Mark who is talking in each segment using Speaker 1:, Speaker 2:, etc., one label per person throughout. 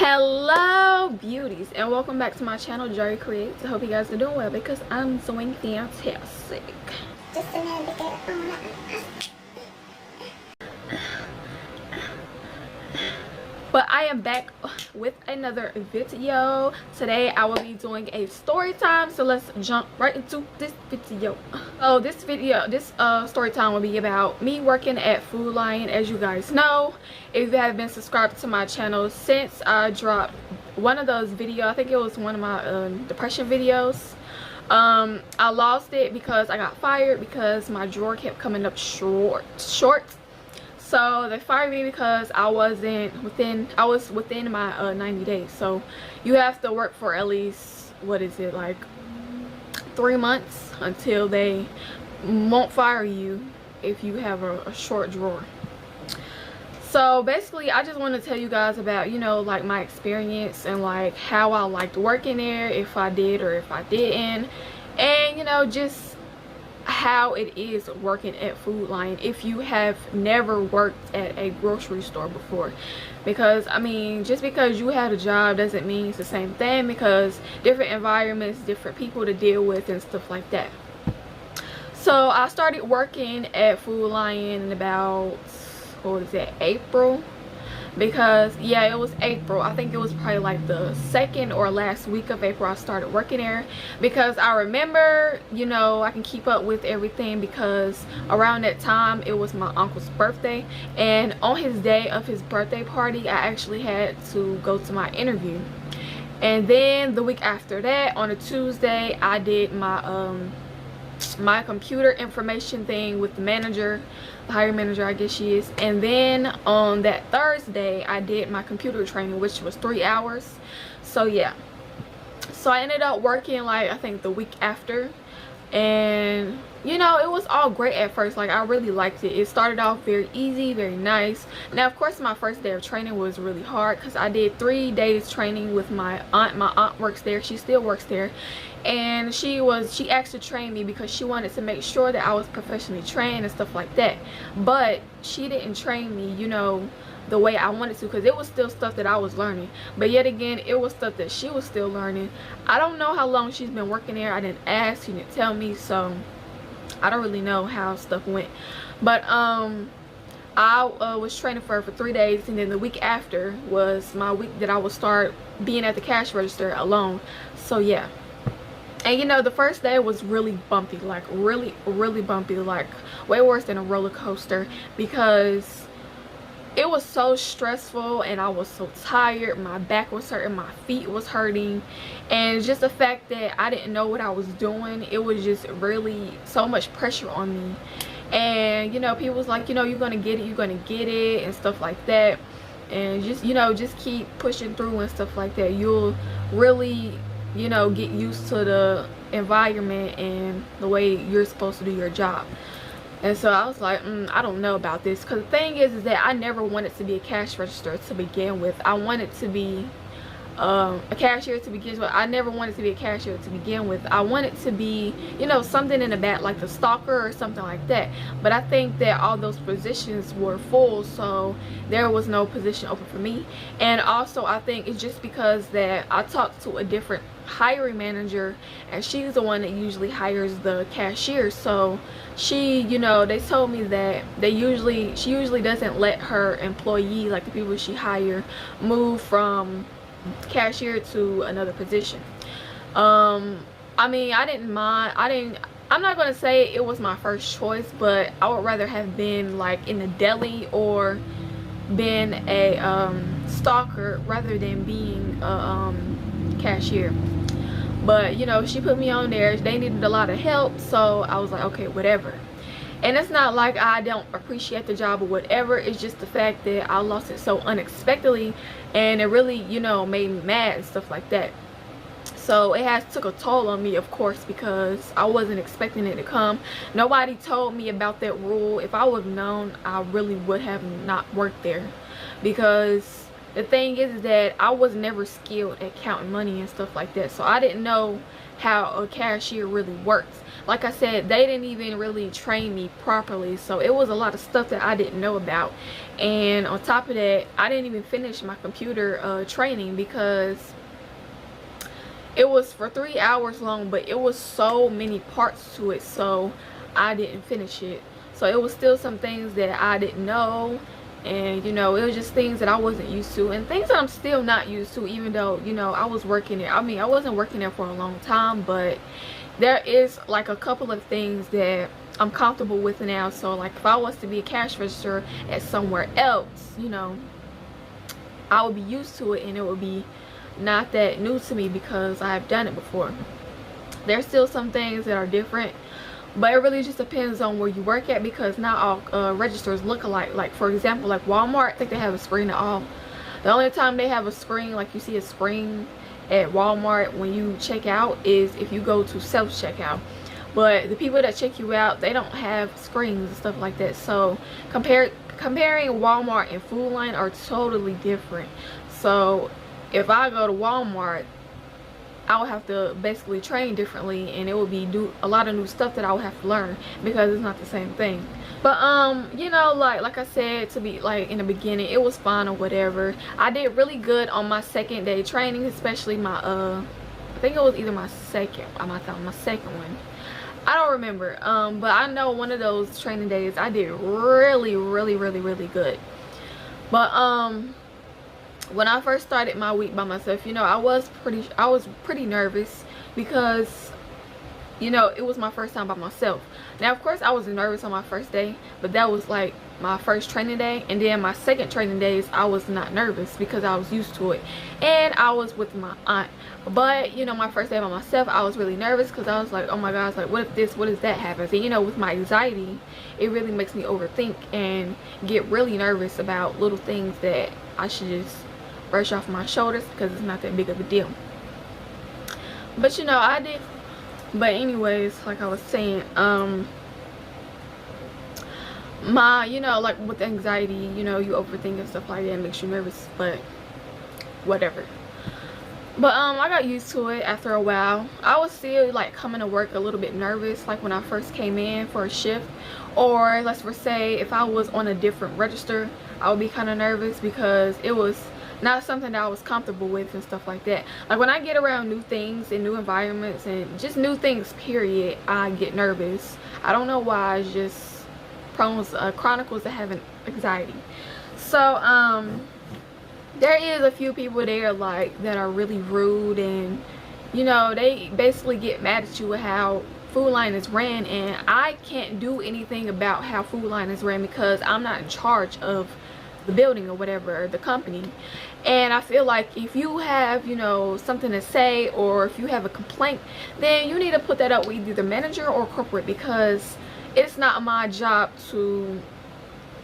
Speaker 1: Hello beauties, and welcome back to my channel, Joy Creates. I hope you guys are doing well because I'm doing fantastic. Just a minute to get on. But I am back with another video. Today I will be doing a story time, so let's jump right into this video. So this story time will be about me working at Food Lion. As you guys know, if you have been subscribed to my channel since I dropped one of those videos, I think it was one of my depression videos, I lost it because I got fired because my drawer kept coming up short. So they fired me because I was within my 90 days. So you have to work for at least, what is it, like 3 months until they won't fire you if you have a short drawer. So basically I just want to tell you guys about, you know, like my experience and like how I liked working there, if I did or if I didn't, and you know, just how it is working at Food Lion if you have never worked at a grocery store before. Because I mean, just because you had a job doesn't mean it's the same thing, because different environments, different people to deal with and stuff like that. So I started working at Food Lion in about, what was it, April? Because yeah, it was April. I think it was probably like the second or last week of April I started working there, because I remember, you know, I can keep up with everything because around that time it was my uncle's birthday, and on his day of his birthday party I actually had to go to my interview. And then the week after that, on a Tuesday, I did my my computer information thing with the manager, the hiring manager I guess she is. And then on that Thursday I did my computer training, which was 3 hours. So yeah, so I ended up working like I think the week after, and you know, it was all great at first. Like I really liked it. It started off very easy, very nice. Now of course my first day of training was really hard because I did 3 days training with my aunt. My aunt works there, she still works there, and she asked to train me because she wanted to make sure that I was professionally trained and stuff like that. But she didn't train me, you know, the way I wanted to, because it was still stuff that I was learning, but yet again it was stuff that she was still learning. I don't know how long she's been working there. I didn't ask, she didn't tell me, so I don't really know how stuff went. But I was training for her for 3 days, and then the week after was my week that I would start being at the cash register alone. So yeah. And you know, the first day was really bumpy, like really bumpy, like way worse than a roller coaster, because it was so stressful and I was so tired. My back was hurting, my feet was hurting, and just the fact that I didn't know what I was doing, it was just really so much pressure on me. And you know, people was like, you know, you're gonna get it and stuff like that, and just, you know, just keep pushing through and stuff like that. You'll really, you know, get used to the environment and the way you're supposed to do your job. And so I was like, I don't know about this, because the thing is that I never wanted to be a cash register to begin with. I wanted to be a cashier to begin with. I never wanted to be a cashier to begin with. I wanted to be, you know, something in the back, like the stalker or something like that. But I think that all those positions were full, so there was no position open for me. And also I think it's just because that I talked to a different hiring manager, and she's the one that usually hires the cashier. So she, you know, they told me that she usually doesn't let her employee, like the people she hire, move from cashier to another position. I mean, I didn't mind. I'm not gonna say it was my first choice, but I would rather have been like in the deli or been a stalker rather than being a cashier. But you know, she put me on there. They needed a lot of help, so I was like, okay, whatever. And it's not like I don't appreciate the job or whatever, it's just the fact that I lost it so unexpectedly, and it really, you know, made me mad and stuff like that. So it has took a toll on me, of course, because I wasn't expecting it to come. Nobody told me about that rule. If I would have known, I really would have not worked there, because the thing is that I was never skilled at counting money and stuff like that, so I didn't know how a cashier really works. Like I said, they didn't even really train me properly, so it was a lot of stuff that I didn't know about. And on top of that, I didn't even finish my computer training because it was for 3 hours long, but it was so many parts to it, so I didn't finish it. So it was still some things that I didn't know, and you know, it was just things that I wasn't used to, and things that I'm still not used to, even though, you know, I was working there. I mean, I wasn't working there for a long time, but there is like a couple of things that I'm comfortable with now. So like if I was to be a cash register at somewhere else, you know, I would be used to it and it would be not that new to me because I've done it before. There's still some things that are different, but it really just depends on where you work at, because not all registers look alike. Like for example, like Walmart, I think they have a screen at all. The only time they have a screen, like you see a screen at Walmart when you check out, is if you go to self-checkout. But the people that check you out, they don't have screens and stuff like that. So comparing Walmart and Food Line are totally different. So if I go to Walmart, I would have to basically train differently, and it would be a lot of new stuff that I would have to learn because it's not the same thing. But you know, like I said, to be like in the beginning, it was fun or whatever. I did really good on my second day training, especially my I think it was either my second one. I don't remember, but I know one of those training days I did really good. But when I first started my week by myself, you know, I was pretty nervous because, you know, it was my first time by myself. Now of course I was nervous on my first day, but that was like my first training day. And then my second training days, I was not nervous because I was used to it and I was with my aunt. But you know, my first day by myself, I was really nervous because I was like, oh my gosh, like what if that happens? And you know, with my anxiety, it really makes me overthink and get really nervous about little things that I should just brush off my shoulders because it's not that big of a deal. But you know, I did. But anyways, like I was saying, you know, like with anxiety, you know, you overthink and stuff like that, it makes you nervous, but whatever. But I got used to it after a while. I was still like coming to work a little bit nervous, like when I first came in for a shift, or let's just say if I was on a different register, I would be kind of nervous because it was not something that I was comfortable with and stuff like that. Like when I get around new things and new environments and just new things period, I get nervous. I don't know why. It's just chronicles of having anxiety. So there is a few people there like that are really rude, and you know, they basically get mad at you with how Food Line is ran, and I can't do anything about how Food Line is ran because I'm not in charge of the building or whatever, or the company. And I feel like if you have, you know, something to say, or if you have a complaint, then you need to put that up with either the manager or corporate, because it's not my job to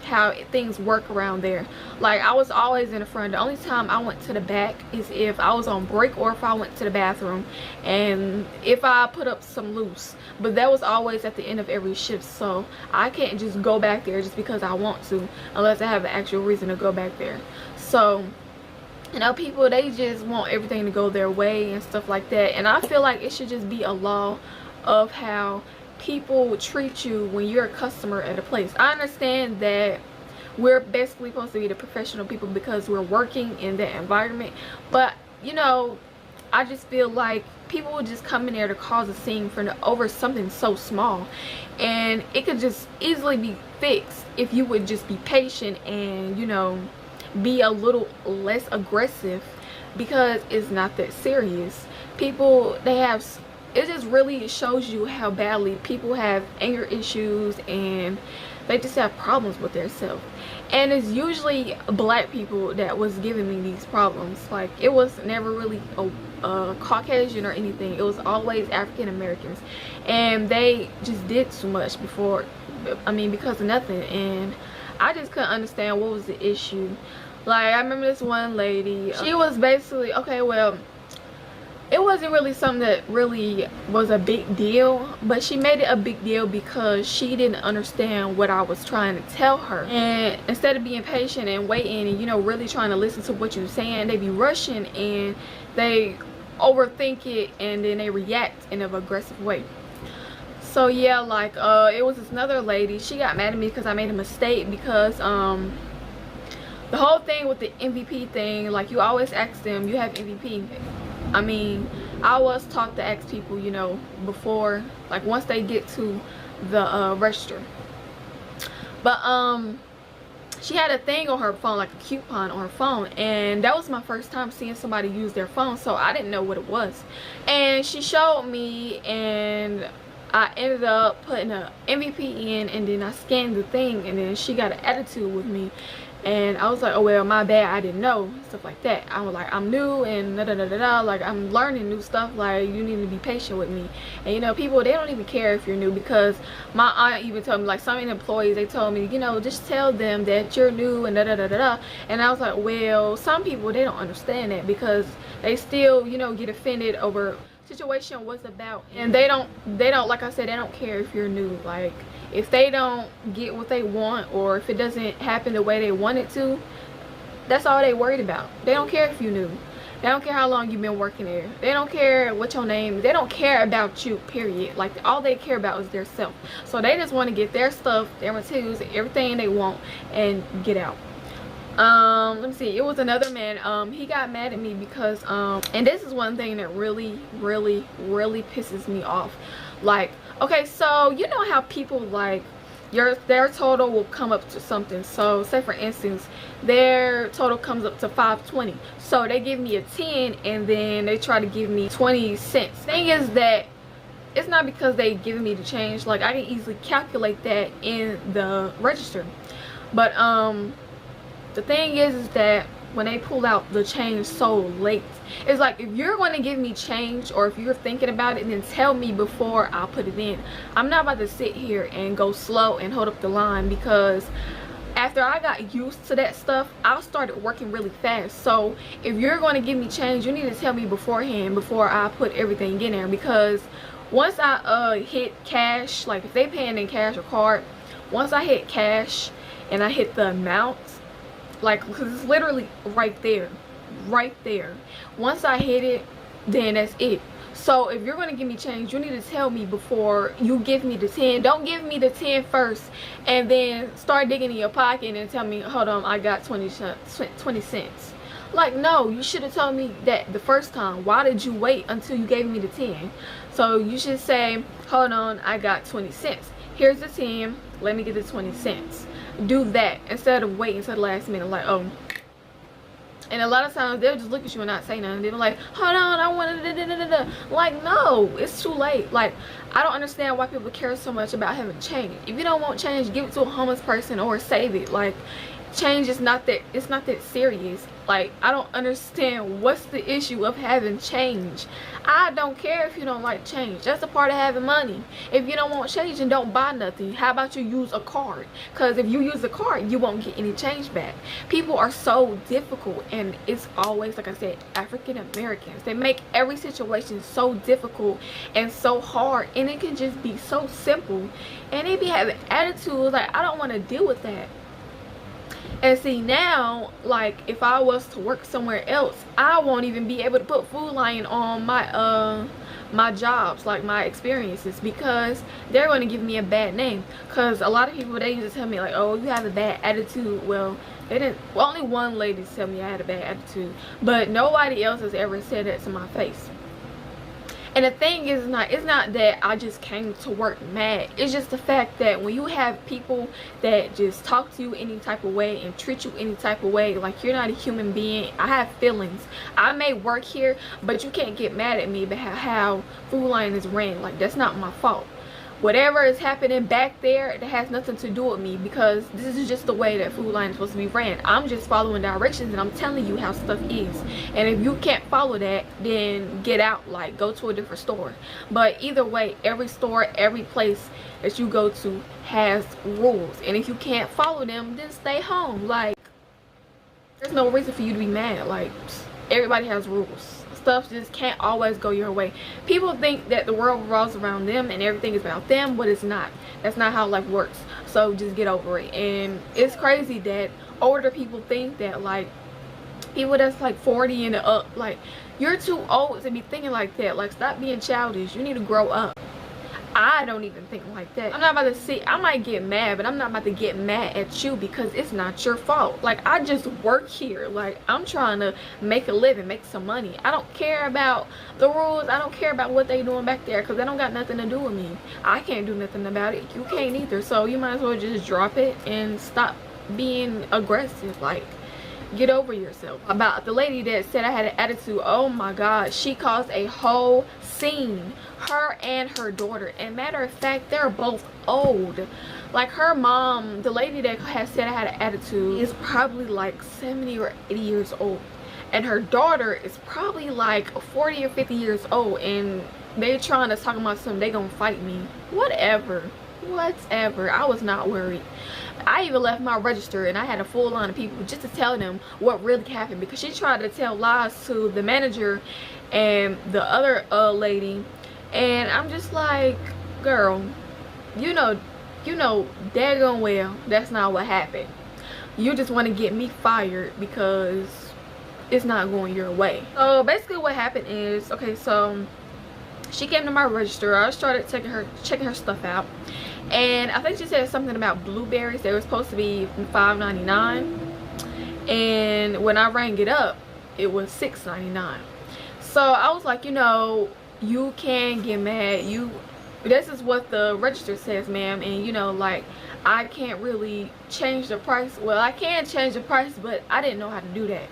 Speaker 1: how things work around there. Like I was always in the front. The only time I went to the back is if I was on break or if I went to the bathroom, and if I put up some loose, but that was always at the end of every shift. So I can't just go back there just because I want to, unless I have an actual reason to go back there. So you know, people, they just want everything to go their way and stuff like that, and I feel like it should just be a law of how people treat you when you're a customer at a place. I understand that we're basically supposed to be the professional people because we're working in that environment, but you know, I just feel like people would just come in there to cause a scene over something so small, and it could just easily be fixed if you would just be patient and, you know, be a little less aggressive, because it's not that serious. People, it just really shows you how badly people have anger issues and they just have problems with themselves. And it's usually black people that was giving me these problems. Like it was never really a Caucasian or anything. It was always African Americans, and they just did too much because of nothing. And I just couldn't understand what was the issue. Like I remember this one lady, she was basically, okay, well, it wasn't really something that really was a big deal, but she made it a big deal because she didn't understand what I was trying to tell her. And instead of being patient and waiting and, you know, really trying to listen to what you're saying, they be rushing and they overthink it, and then they react in an aggressive way. So yeah, like it was this another lady. She got mad at me because I made a mistake, because the whole thing with the MVP thing, like, you always ask them, you have MVP. I mean, I was taught to ask people, you know, before, like, once they get to the register. But she had a thing on her phone, like a coupon on her phone, and that was my first time seeing somebody use their phone, so I didn't know what it was. And she showed me, and I ended up putting a MVP in, and then I scanned the thing, and then she got an attitude with me. And I was like, oh well, my bad, I didn't know, stuff like that. I was like, I'm new and da da da da da, like, I'm learning new stuff, like, you need to be patient with me. And you know, people, they don't even care if you're new, because my aunt even told me, like, some employees, they told me, you know, just tell them that you're new and da da da da da. And I was like, well, some people, they don't understand that, because they still, you know, get offended over situation was about, and they don't, like I said, they don't care if you're new. Like, if they don't get what they want, or if it doesn't happen the way they want it to, that's all they worried about. They don't care if you're new. They don't care how long you've been working there. They don't care what your name is. They don't care about you, period. Like, all they care about is their self. So they just want to get their stuff, their materials, everything they want, and get out. Let me see, it was another man. He got mad at me because and this is one thing that really pisses me off. Like, okay, so you know how people, like, their total will come up to something. So say for instance, their total comes up to 520, so they give me a 10 and then they try to give me 20 cents. Thing is that it's not because they giving me the change. Like, I can easily calculate that in the register, but the thing is that when they pull out the change so late, it's like, if you're going to give me change, or if you're thinking about it, then tell me before I put it in. I'm not about to sit here and go slow and hold up the line, because after I got used to that stuff, I started working really fast. So if you're going to give me change, you need to tell me beforehand, before I put everything in there. Because once I hit cash, like if they paying in cash or card, once I hit cash and I hit the amount, like, because it's literally right there. Once I hit it, then that's it. So if you're going to give me change, you need to tell me before you give me the 10. Don't give me the 10 first and then start digging in your pocket and tell me, hold on, I got 20 cents. Like, no, you should have told me that the first time. Why did you wait until you gave me the 10? So you should say, hold on, I got 20 cents. Here's the 10, let me get the 20 cents. Do that instead of waiting until the last minute, like, oh. And a lot of times they'll just look at you and not say nothing. They'll be like, hold on, I want to like, no, it's too late. Like, I don't understand why people care so much about having change. If you don't want change, give it to a homeless person or save it. Like, change is not that, it's not that serious. Like, I don't understand what's the issue of having change. I don't care if you don't like change. That's a part of having money. If you don't want change, then don't buy nothing. How about you use a card? Because if you use a card, you won't get any change back. People are so difficult, and it's always, like I said, African Americans. They make every situation so difficult and so hard, and it can just be so simple. And they be having attitudes like, I don't want to deal with that. And see, now, like, if I was to work somewhere else, I won't even be able to put Food Lion on my my jobs, like my experiences, because they're going to give me a bad name. Because a lot of people, they used to tell me like, oh, you have a bad attitude. Well, they didn't. Well, only one lady tell me I had a bad attitude, but nobody else has ever said that to my face. And the thing is, it's not that I just came to work mad. It's just the fact that when you have people that just talk to you any type of way and treat you any type of way, like you're not a human being. I have feelings. I may work here, but you can't get mad at me about how Food Lion is ran. Like, that's not my fault. Whatever is happening back there, it has nothing to do with me, because this is just the way that Food Lion is supposed to be ran. I'm just following directions, and I'm telling you how stuff is. And if you can't follow that, then get out, like, go to a different store. But either way, every store, every place that you go to has rules. And if you can't follow them, then stay home. Like, there's no reason for you to be mad. Like, everybody has rules. stuff just can't always go your way. People think that the world revolves around them and everything is about them, but it's not. That's not how life works. So just get over it. And it's crazy that older people think that, like, people that's like 40 and up, like, you're too old to be thinking like that. Like, stop being childish. You need to grow up. I don't even think like that. I'm not about to see, I might get mad, but I'm not about to get mad at you because it's not your fault. Like, I just work here. Like, I'm trying to make a living, make some money. I don't care about the rules. I don't care about what they doing back there because they don't got nothing to do with me. I can't do nothing about it. You can't either. So you might as well just drop it and stop being aggressive. Like, get over yourself. About the lady that said I had an attitude, oh my god, she caused a whole scene, her and her daughter. And matter of fact, they're both old. Like, her mom, the lady that has said I had an attitude, is probably like 70 or 80 years old, and her daughter is probably like 40 or 50 years old, and they're trying to talk about something, they gonna fight me. Whatever, I was not worried. I even left my register and I had a full line of people just to tell them what really happened, because she tried to tell lies to the manager and the other lady, and I'm just like, girl, you know daggone well that's not what happened. You just want to get me fired because it's not going your way. So basically what happened is, okay, so she came to my register. I started checking her stuff out, and I think she said something about blueberries. They were supposed to be $5.99, and when I rang it up, it was $6.99. So I was like, you can get mad. This is what the register says, ma'am, and like, I can't really change the price. Well, I can change the price, but I didn't know how to do that.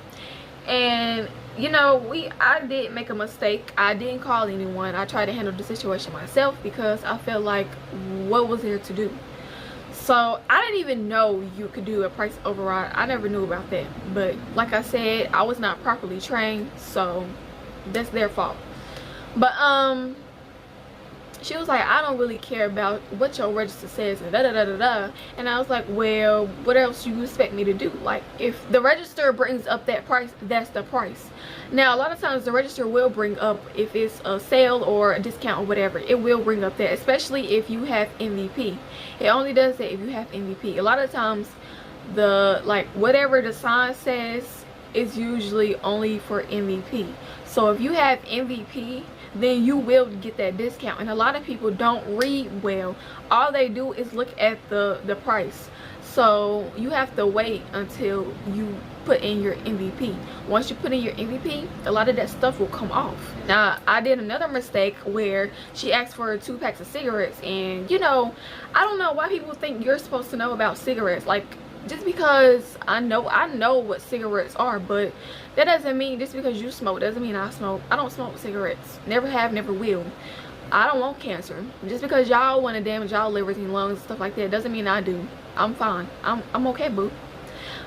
Speaker 1: And I did make a mistake. I didn't call anyone. I tried to handle the situation myself because I felt like, what was there to do? So I didn't even know you could do a price override. I never knew about that. But like I said, I was not properly trained, so that's their fault. But she was like, I don't really care about what your register says and da da da da da. And I was like, well, what else you expect me to do? Like, if the register brings up that price, that's the price. Now, a lot of times the register will bring up, if it's a sale or a discount or whatever, it will bring up that, especially if you have MVP. It only does that if you have MVP. A lot of times, whatever the sign says is usually only for MVP. So if you have MVP, then you will get that discount. And a lot of people don't read well. All they do is look at the price. So you have to wait until you put in your MVP. Once you put in your MVP, a lot of that stuff will come off. Now, I did another mistake where she asked for 2 packs of cigarettes, and I don't know why people think you're supposed to know about cigarettes. Like, just because I know what cigarettes are, but that doesn't mean just because you smoke doesn't mean I smoke. I don't smoke cigarettes. Never have, never will. I don't want cancer. Just because y'all want to damage y'all livers and lungs and stuff like that doesn't mean I do. I'm fine. I'm okay, boo.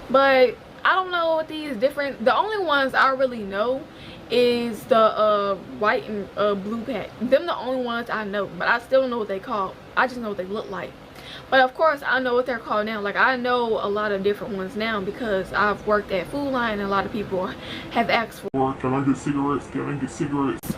Speaker 1: But I don't know what these different, the only ones I really know is the white and blue pack. Them the only ones I know, but I still don't know what they call. I just know what they look like. But of course I know what they're called now. Like, I know a lot of different ones now because I've worked at Food Line and a lot of people have asked for, can I get cigarettes? Can I get cigarettes?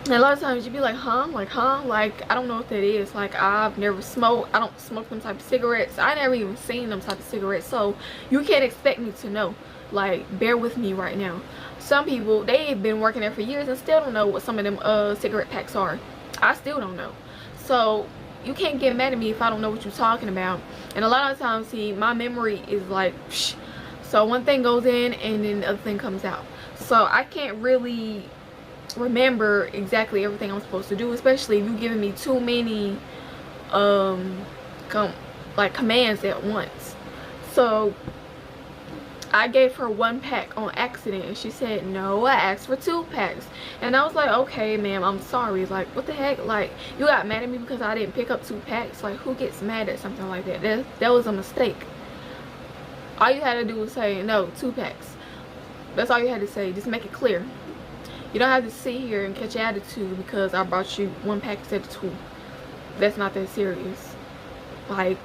Speaker 1: And a lot of times you'd be like, huh? Like, huh? Like, I don't know what that is. Like, I've never smoked. I don't smoke them type of cigarettes. I never even seen them type of cigarettes. So you can't expect me to know. Like, bear with me right now. Some people, they've been working there for years and still don't know what some of them cigarette packs are. I still don't know. So you can't get mad at me if I don't know what you're talking about. And a lot of times, see, my memory is like, psh. So one thing goes in and then the other thing comes out. So I can't really remember exactly everything I'm supposed to do, especially if you're giving me too many commands at once. So I gave her 1 pack on accident and she said no, I asked for 2 packs. And I was like, okay ma'am, I'm sorry. Like, what the heck? Like, you got mad at me because I didn't pick up 2 packs? Like, who gets mad at something like that? That was a mistake. All you had to do was say no, 2 packs. That's all you had to say. Just make it clear. You don't have to sit here and catch attitude because I brought you 1 pack instead of 2. That's not that serious. Like,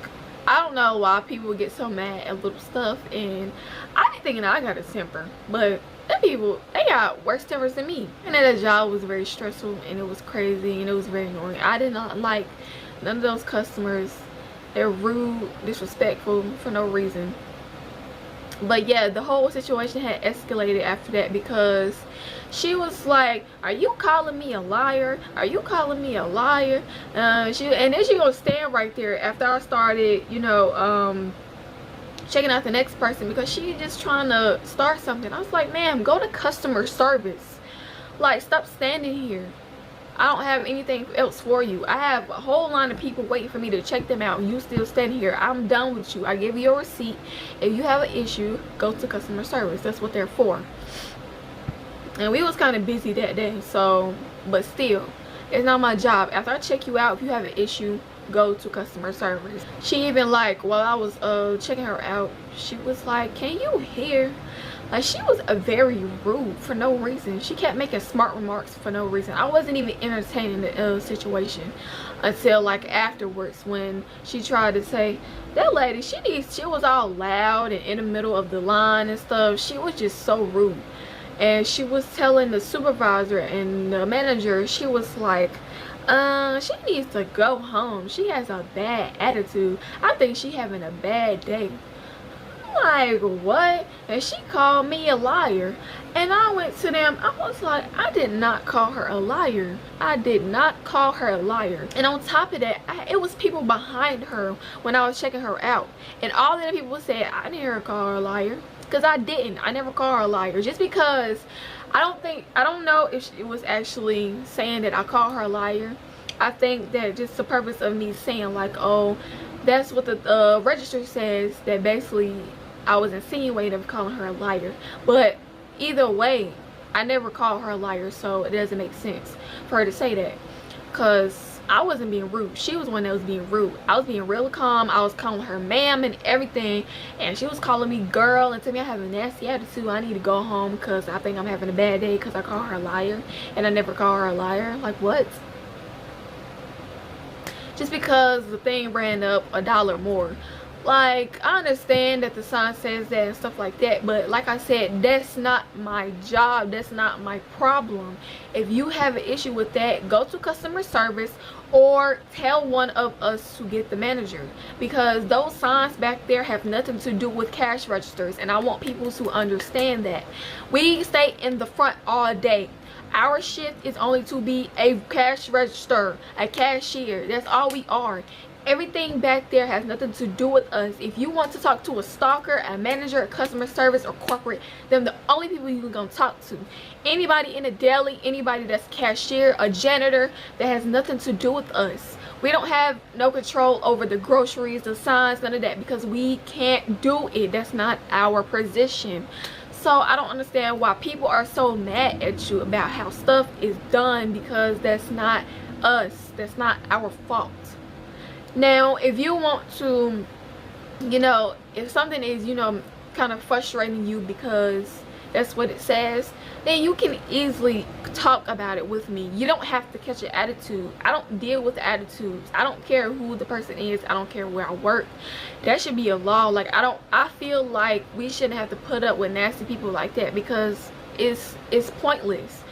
Speaker 1: I don't know why people get so mad at little stuff, and I thinking I got a temper, but them people, they got worse tempers than me. And that job was very stressful, and it was crazy, and it was very annoying. I did not like none of those customers. They're rude, disrespectful for no reason. But yeah, the whole situation had escalated after that, because she was like, are you calling me a liar? Are you calling me a liar? And then she gonna stand right there after I started, you know, checking out the next person, because she just trying to start something. I was like, ma'am, go to customer service. Like, stop standing here. I don't have anything else for you. I have a whole line of people waiting for me to check them out. You still stand here. I'm done with you. I give you a receipt. If you have an issue, go to customer service. That's what they're for. And we was kind of busy that day, so, but still, it's not my job. After I check you out, if you have an issue, go to customer service. She even, like, while I was checking her out, she was like, can you hear? Like, she was very rude for no reason. She kept making smart remarks for no reason. I wasn't even entertaining the situation until, like, afterwards, when she tried to say, that lady, she was all loud and in the middle of the line and stuff. She was just so rude. And she was telling the supervisor and the manager, she was like, she needs to go home. She has a bad attitude. I think she having a bad day. I'm like, what? And she called me a liar. And I went to them, I was like, I did not call her a liar. I did not call her a liar. And on top of that, it was people behind her when I was checking her out. And all the people said, I didn't hear her call her a liar. Because I didn't. I never call her a liar. Just because I don't know if it was actually saying that I call her a liar. I think that just the purpose of me saying, like, oh, that's what the register says, that basically I was insinuating of calling her a liar. But either way, I never called her a liar, so it doesn't make sense for her to say that, because I wasn't being rude. She was the one that was being rude. I was being real calm. I was calling her ma'am and everything, and she was calling me girl and telling me I have a nasty attitude. I need to go home because I think I'm having a bad day because I call her a liar, and I never call her a liar. Like, what? Just because the thing ran up $1 more. Like, I understand that the sign says that and stuff like that, but like I said, that's not my job. That's not my problem. If you have an issue with that, go to customer service or tell one of us to get the manager, because those signs back there have nothing to do with cash registers, and I want people to understand that. We stay in the front all day. Our shift is only to be a cash register, a cashier. That's all we are. Everything back there has nothing to do with us. If you want to talk to a stalker, a manager, a customer service, or corporate, then the only people you're gonna talk to. Anybody in a deli, anybody that's cashier, a janitor, that has nothing to do with us. We don't have no control over the groceries, the signs, none of that, because we can't do it. That's not our position. So I don't understand why people are so mad at you about how stuff is done, because that's not us. That's not our fault. Now, if you want to, you know, if something is, you know, kind of frustrating you because that's what it says, then you can easily talk about it with me. You don't have to catch an attitude. I don't deal with attitudes. I don't care who the person is. I don't care where I work. That should be a law. Like, I feel like we shouldn't have to put up with nasty people like that, because it's pointless.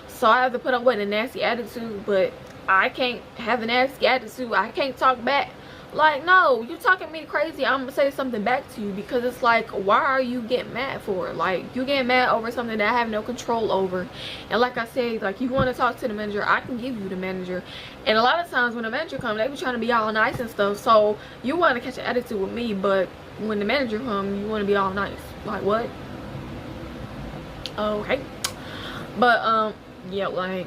Speaker 1: So I have to put up with a nasty attitude, but I can't have a nasty attitude. I can't talk back. Like, no, you talking me crazy, I'm gonna say something back to you, because it's like, why are you getting mad for? Like, you getting mad over something that I have no control over. And like I said, like, you want to talk to the manager, I can give you the manager. And a lot of times when the manager comes, they be trying to be all nice and stuff, so you want to catch an attitude with me, but when the manager comes, you want to be all nice. Like, what? Okay. But yeah, like,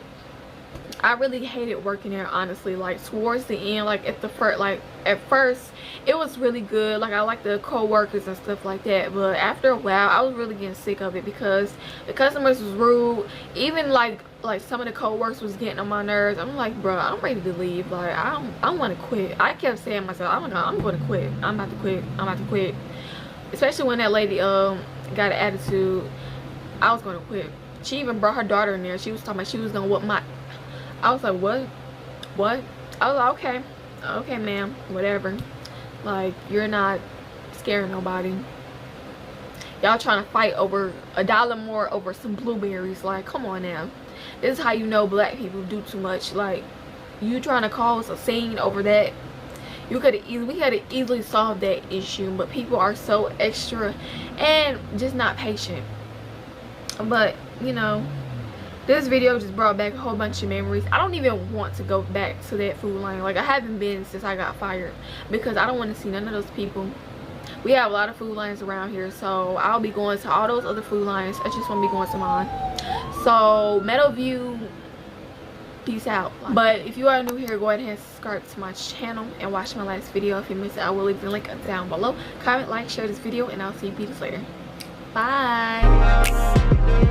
Speaker 1: I really hated working there, honestly. Like, towards the end, like at first it was really good. Like, I like the co-workers and stuff like that, but after a while I was really getting sick of it, because the customers was rude. Even like some of the co-workers was getting on my nerves. I'm like, bro, I'm ready to leave. Like, I want to quit. I kept saying to myself, I'm going to quit. I'm about to quit. I'm about to quit. Especially when that lady got an attitude, I was going to quit. She even brought her daughter in there. She was talking about she was gonna whoop my. I was like, what? I was like, okay ma'am, whatever. Like, you're not scaring nobody. y'all trying to fight over $1 more over some blueberries. Like, come on now. This is how you know black people do too much. Like, you trying to cause a scene over that. We could have easily solved that issue, but people are so extra and just not patient. But you know, this video just brought back a whole bunch of memories. I don't even want to go back to that food line. Like, I haven't been since I got fired because I don't want to see none of those people. We have a lot of food lines around here, so I'll be going to all those other food lines. I just want to be going to mine. So Meadowview, peace out. But if you are new here, go ahead and subscribe to my channel and watch my last video. If you missed it, I will leave the link down below. Comment, like, share this video, and I'll see you beauties later. Bye.